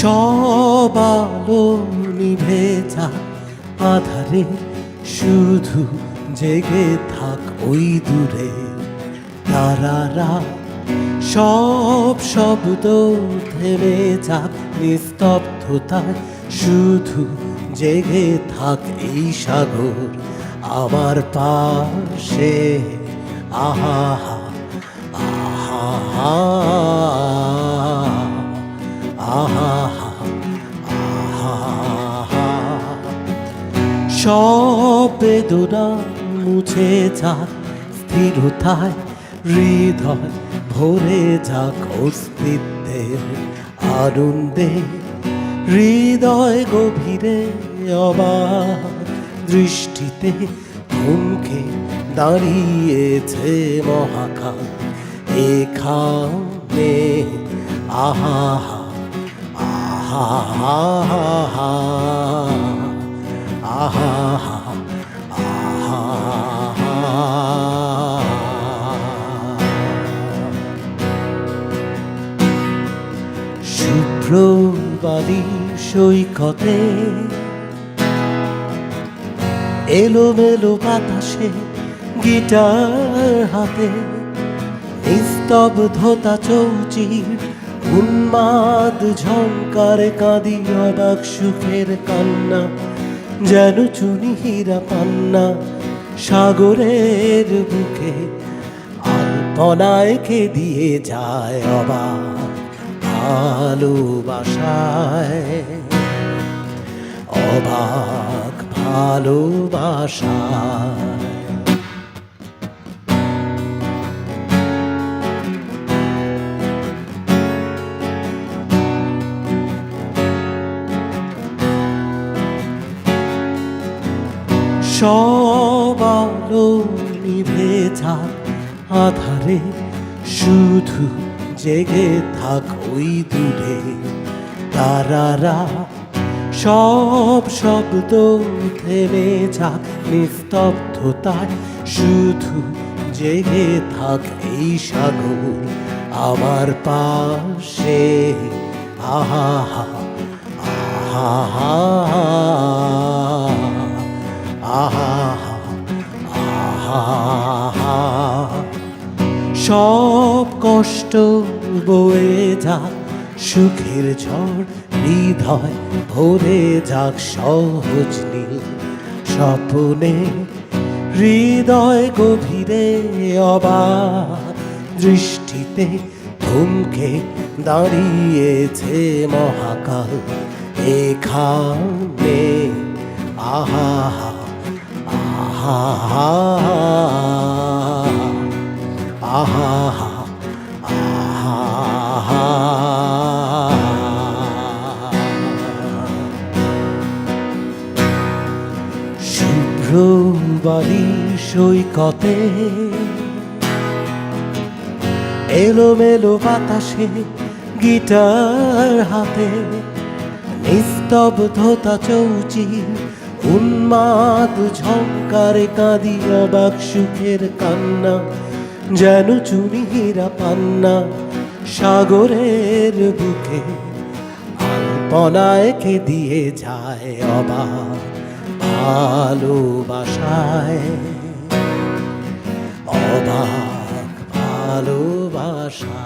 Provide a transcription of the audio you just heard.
সব আলো নিভে যা, আধারে শুধু জেগে থাক ওই দূরে তারারা। সব শব্দ থেমে যাক নিস্তব্ধতায়, শুধু জেগে থাক এই সাগর আমার পাশে। আহা আহা আহা আহা। সব বেদনা মুছে যাক স্থিরতায়, হৃদয় ভরে যাক অস্তিত্বের আনন্দে। হৃদয় গভীরে অবাক দৃষ্টিতে থমকে দাঁড়িয়েছে মহাকাল এখানে। আহা আহা আহা আহা। শুভ্র বালি সৈকতে এলোমেলো বাতাসে গিটার হাতে, নিস্তব্ধতা চৌচির উন্মাদ ঝংকারে কাঁদি অবাক সুখের কান্না, যেন চুনি হীরা পান্না সাগরের বুকে আলপনায় কে দিয়ে যায় অবাক ভালোবাসায়। অবাক ভালোবাসায়। সব আলো নিভে যাক, আধারে শুধু জেগে থাক ওই দূরে তারারা। সব শব্দ থেমে যাক নিস্তব্ধতায়, শুধু জেগে থাক এই সাগর আমার পাশে। আহা আহা আহা আহা। সব কষ্ট বয়ে যাক সুখের ঝড়, হৃদয় ভরে যাক সহজ নীল স্বপ্নে। হৃদয় গভীরে অবাক দৃষ্টিতে থমকে দাঁড়িয়েছে মহাকাল এখানে। আহা আহা আহা আহা। শুভ্র বালি সৈকতে এলোমেলো বাতাসে গিটার হাতে, নিস্তব্ধতা চৌচির উন্মাদ ঝংকারে কাঁদি অবাক সুখের কান্না, যেন চুনি হীরা পান্না সাগরের বুকে আলপনায় কে দিয়ে যায় অবাক ভালোবাসায়। অবাক ভালোবাসা।